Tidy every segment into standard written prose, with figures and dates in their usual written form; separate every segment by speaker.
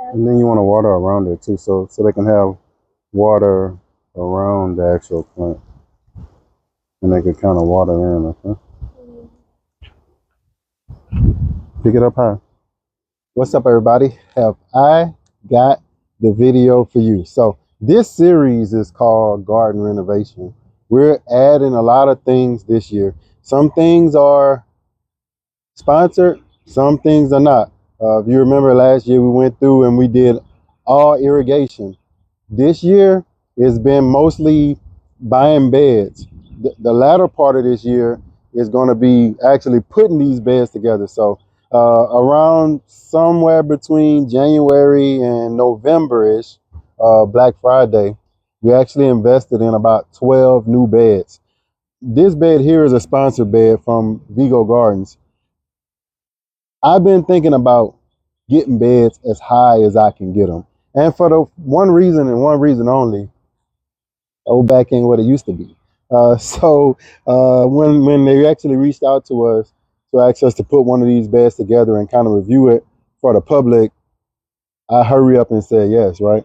Speaker 1: And then you want to water around it too, so they can have water around the actual plant, and they can kind of water in. Okay, pick it up high. What's up, everybody? Have I got the video for you? So this series is called Garden Renovation. We're adding a lot of things this year. Some things are sponsored, some things are not. If you remember last year, we went through and we did all irrigation. This year, it's been mostly buying beds. The latter part of this year is going to be actually putting these beds together. So around somewhere between January and November-ish, Black Friday, we actually invested in about 12 new beds. This bed here is a sponsored bed from Vego Gardens. I've been thinking about getting beds as high as I can get them. And for the one reason and one reason only, old back ain't what it used to be. When they actually reached out to us to ask us to put one of these beds together and kind of review it for the public, I hurry up and said yes, right?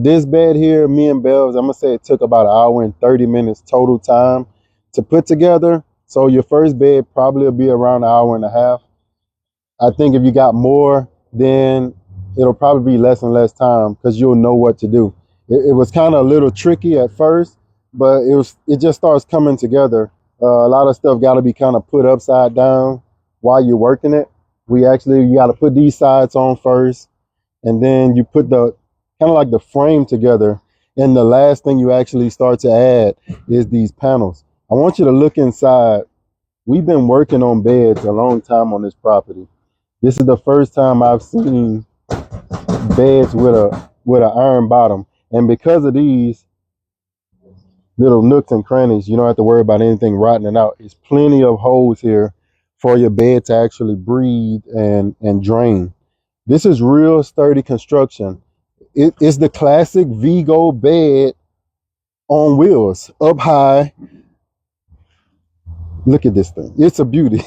Speaker 1: This bed here, me and Bells, I'm gonna say it took about 1 hour and 30 minutes total time to put together. So your first bed probably will be around 1 hour and a half. I think if you got more, then it'll probably be less and less time because you'll know what to do. It was kind of a little tricky at first, but it just starts coming together. A lot of stuff got to be kind of put upside down while you're working it. You got to put these sides on first, and then you put the kind of like the frame together. And the last thing you actually start to add is these panels. I want you to look inside. We've been working on beds a long time on this property. This is the first time I've seen beds with an iron bottom. And because of these little nooks and crannies, you don't have to worry about anything rotting out. There's plenty of holes here for your bed to actually breathe and drain. This is real sturdy construction. It's the classic Vego bed on wheels, up high. Look at this thing. It's a beauty.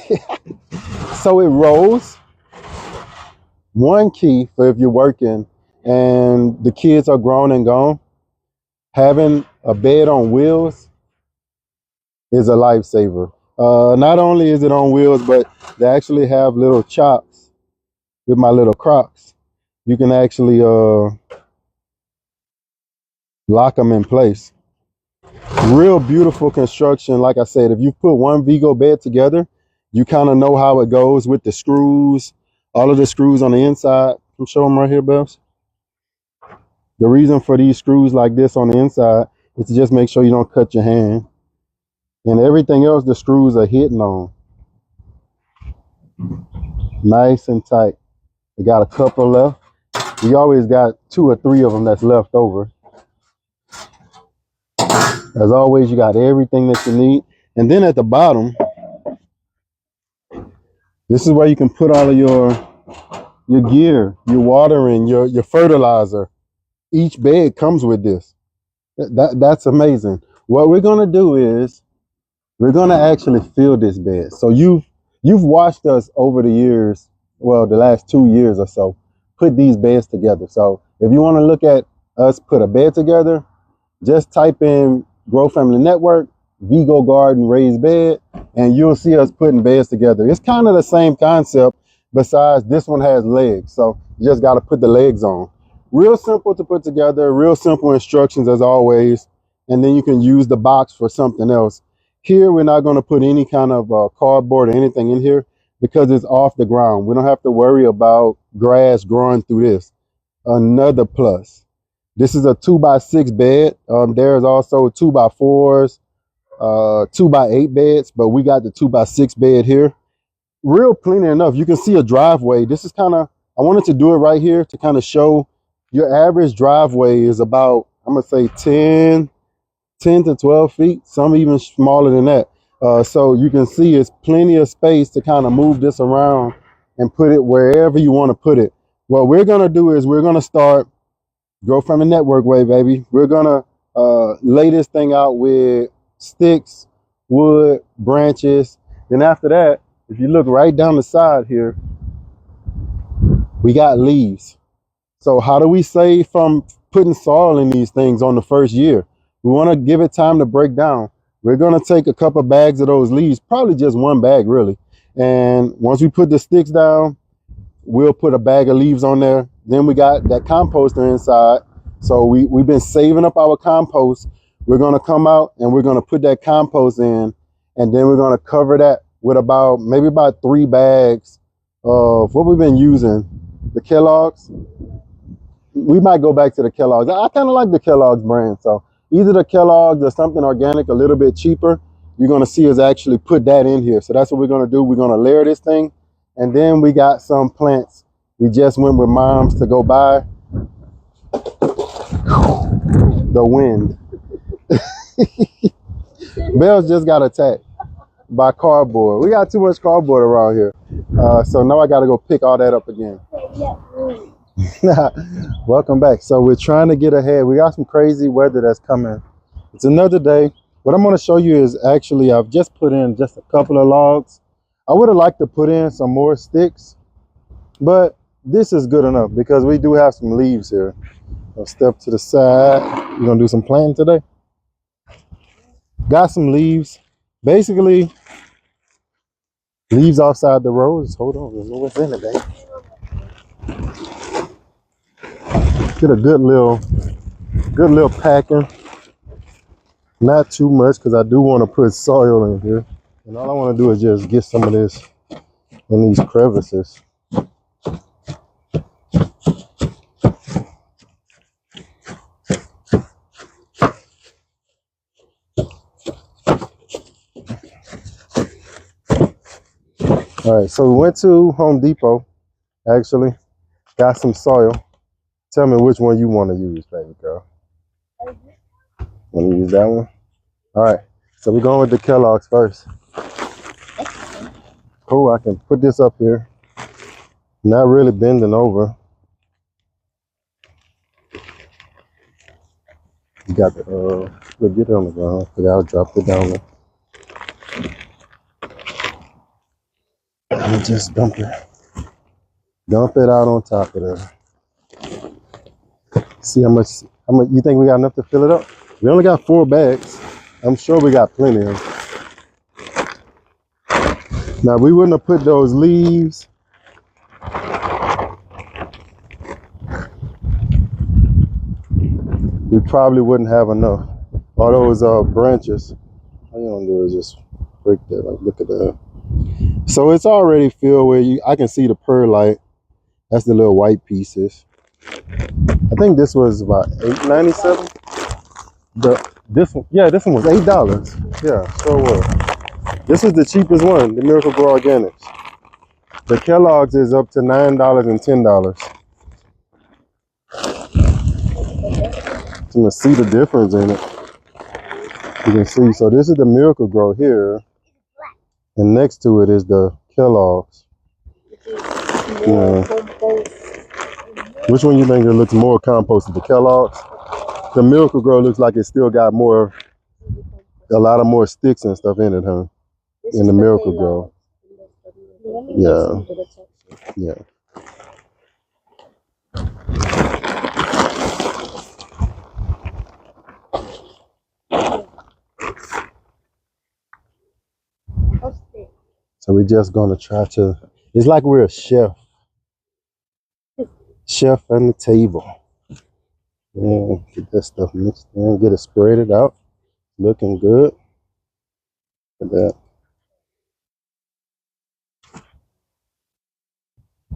Speaker 1: So it rolls. One key for if you're working and the kids are grown and gone, having a bed on wheels is a lifesaver. Not only is it on wheels, but they actually have little chops with my little Crocs. You can actually lock them in place. Real beautiful construction. Like I said, if you put one Vego bed together, you kind of know how it goes with the screws, all of the screws on the inside. I'm showing them right here, Bells. The reason for these screws like this on the inside is to just make sure you don't cut your hand. And everything else, the screws are hitting on. Nice and tight. We got a couple left. We always got 2 or 3 of them that's left over. As always, you got everything that you need. And then at the bottom, this is where you can put all of your gear, your watering, your fertilizer. Each bed comes with this. That's amazing. What we're gonna do is we're gonna actually fill this bed. So you've watched us over the years, well, the last 2 years or so, put these beds together. So if you want to look at us put a bed together, just type in Grow Family Network, Vego Garden Raised Bed, and you'll see us putting beds together. It's kind of the same concept, besides this one has legs. So you just got to put the legs on. Real simple to put together, real simple instructions as always, and then you can use the box for something else. Here, we're not going to put any kind of cardboard or anything in here because it's off the ground. We don't have to worry about grass growing through this. Another plus. This is a 2x6 bed. There's also 2x4s, 2x8 beds, but we got the 2x6 bed here. Real plenty enough. You can see a driveway. This is kind of, I wanted to do it right here to kind of show your average driveway is about, I'm going to say 10 to 12 feet, some even smaller than that. So you can see it's plenty of space to kind of move this around and put it wherever you want to put it. What we're going to do is we're going to start Grow from the network way, baby. We're going to lay this thing out with sticks, wood, branches. Then after that, if you look right down the side here, we got leaves. So how do we save from putting soil in these things on the first year? We want to give it time to break down. We're going to take a couple bags of those leaves, probably just one bag really. And once we put the sticks down, we'll put a bag of leaves on there. Then we got that composter inside. So we've been saving up our compost. We're going to come out and we're going to put that compost in, and then we're going to cover that with maybe about 3 bags of what we've been using, the Kellogg's. We might go back to the Kellogg's. I kind of like the Kellogg's brand. So either the Kellogg's or something organic, a little bit cheaper. You're going to see us actually put that in here. So that's what we're going to do. We're going to layer this thing. And then we got some plants. We just went with moms to go buy. The wind. Bells just got attacked by cardboard. We got too much cardboard around here. So now I got to go pick all that up again. Welcome back. So we're trying to get ahead. We got some crazy weather that's coming. It's another day. What I'm going to show you is actually I've just put in just a couple of logs. I would have liked to put in some more sticks, but this is good enough because we do have some leaves here. I'll step to the side. We're going to do some planting today. Got some leaves. Basically, leaves outside the rows. Hold on, there's no what's in it, babe. Get a good little packing. Not too much because I do want to put soil in here. And all I want to do is just get some of this in these crevices. All right, so we went to Home Depot, actually. Got some soil. Tell me which one you want to use, baby girl. Want to use that one? All right, so we're going with the Kellogg's first. Cool, I can put this up here. Not really bending over. You got the, look, get it on the ground. I'll drop it down there. And just dump it out on top of there. See how much you think we got enough to fill it up? We only got 4 bags. I'm sure we got plenty of them. Now we wouldn't have put those leaves. We probably wouldn't have enough. All those branches. All you don't do is just break that. Like, look at that. So it's already filled where I can see the perlite. That's the little white pieces. I think this was about $8.97. This one was $8. Yeah, sure was. This is the cheapest one, the Miracle Grow Organics. The Kellogg's is up to $9 and $10. You can see the difference in it. You can see. So this is the Miracle Grow here, and next to it is the Kellogg's. Yeah. Which one you think it looks more composted? The Kellogg's? The Miracle Grow looks like it still got a lot of more sticks and stuff in it, huh? In the Miracle Grow. Yeah. Yeah. So we're just gonna try to, it's like we're a chef. Chef on the table. Yeah, get that stuff mixed in, get it spread out. Looking good. Look at that.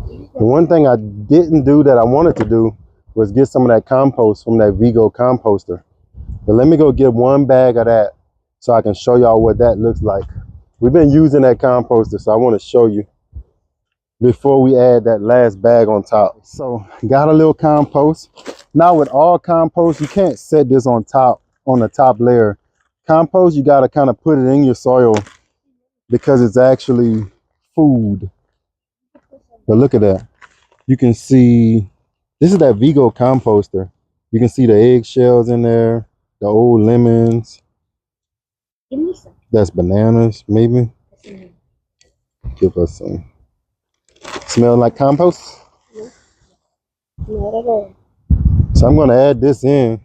Speaker 1: The one thing I didn't do that I wanted to do was get some of that compost from that Vego composter. But let me go get 1 bag of that so I can show y'all what that looks like. We've been using that composter, so I want to show you before we add that last bag on top. So got a little compost. Now with all compost, you can't set this on the top layer. Compost, you got to kind of put it in your soil because it's actually food. But look at that. You can see, this is that Vego composter. You can see the eggshells in there, the old lemons.
Speaker 2: Give me some.
Speaker 1: That's bananas, maybe. Give us some. Smell like compost?
Speaker 2: Not at all.
Speaker 1: So I'm going to add this in.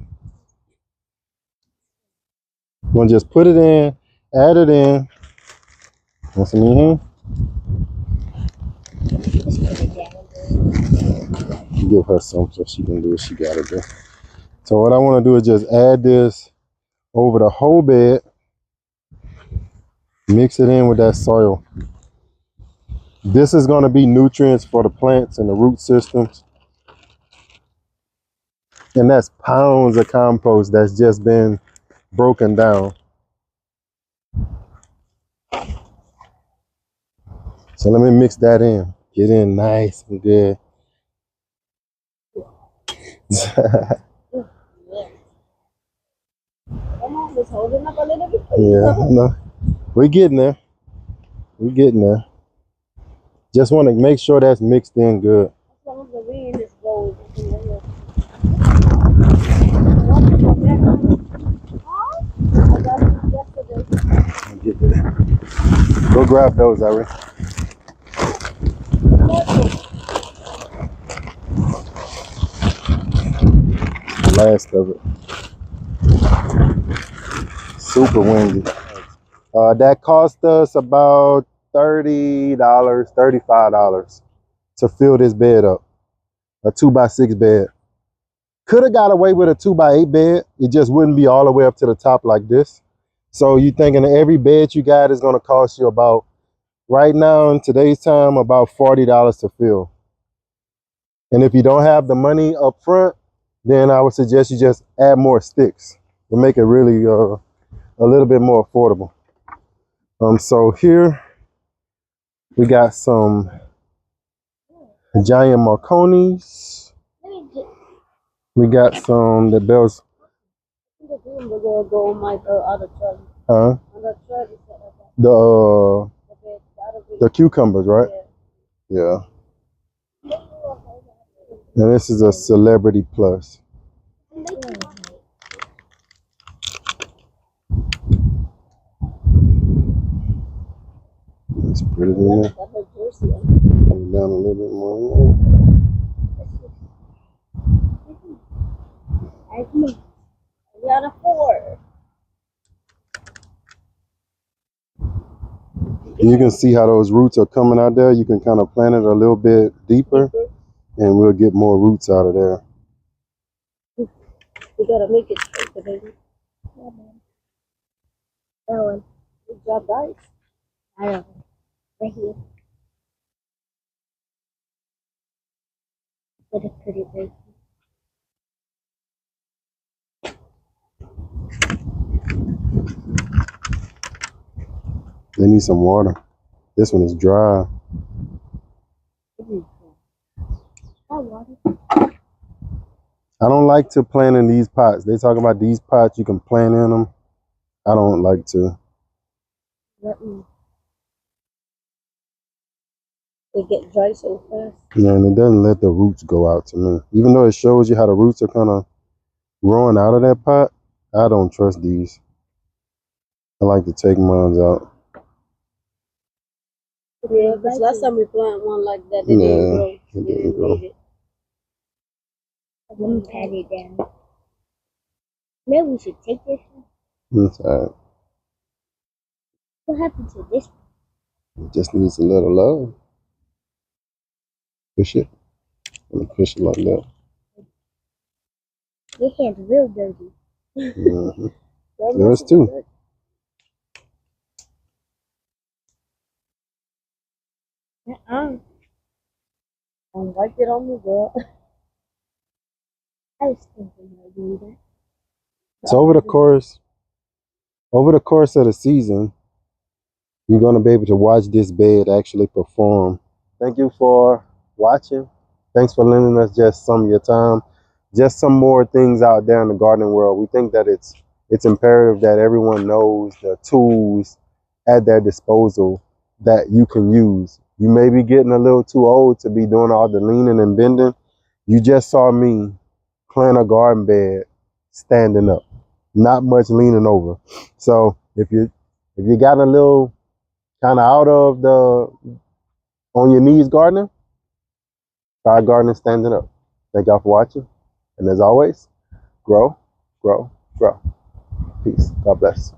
Speaker 1: I'm going to just put it in, add it in. That's in here. Give her some so she can do what she got to do. So what I want to do is just add this over the whole bed. Mix it in with that soil. This is going to be nutrients for the plants and the root systems. And that's pounds of compost that's just been broken down. So let me mix that in. Get in nice and good.
Speaker 2: Come on, just holding up a little bit.
Speaker 1: Yeah, no, we're getting there. We're getting there. Just want to make sure that's mixed in good.
Speaker 2: As long as the wind is blowing. I got it yesterday.
Speaker 1: Get there. Go grab those, Ari. The last of it. Super windy. That cost us about $30, $35 to fill this bed up. A 2x6 bed. Could have got away with a 2x8 bed. It just wouldn't be all the way up to the top like this. So you thinking every bed you got is going to cost you about, right now in today's time, about $40 to fill. And if you don't have the money up front, then I would suggest you just add more sticks to make it really a little bit more affordable. So here we got some giant Marconis. We got some the bells.
Speaker 2: Go on my other truck.
Speaker 1: Huh?
Speaker 2: Other truck is
Speaker 1: The cucumbers, right? Yeah. And this is a Celebrity Plus. Let's put it in there. Come down a little bit more.
Speaker 2: We got a 4.
Speaker 1: You can see how those roots are coming out there. You can kind of plant it a little bit deeper, and we'll get more roots out of there.
Speaker 2: We gotta make it straight, baby. Yeah, man. That one. Good job, guys. I don't know. Right here. What a pretty baby.
Speaker 1: They need some water. This one is dry. I don't like to plant in these pots. They talk about these pots you can plant in them. I don't like to.
Speaker 2: They get dry so fast.
Speaker 1: Yeah, and it doesn't let the roots go out to me. Even though it shows you how the roots are kind of growing out of that pot, I don't trust these. I like to take mine out.
Speaker 2: Yeah, because last time we planted one like that, it didn't grow. It didn't grow. Let me pat it down. Maybe we should take this one.
Speaker 1: That's all right.
Speaker 2: What happened to this one?
Speaker 1: It just needs a little love. Push it. And push it like that.
Speaker 2: Your hand's real dirty.
Speaker 1: Mm-hmm. Yours too.
Speaker 2: Don't wipe it on me, girl. I was thinking of doing that.
Speaker 1: So over the course of the season, you're going to be able to watch this bed actually perform. Thank you for watching. Thanks for lending us just some of your time. Just some more things out there in the gardening world. We think that it's imperative that everyone knows the tools at their disposal that you can use. You may be getting a little too old to be doing all the leaning and bending. You just saw me plant a garden bed standing up, not much leaning over. So if you got a little kind of out of the on your knees gardening, try gardening standing up. Thank y'all for watching. And as always, grow, grow, grow. Peace. God bless.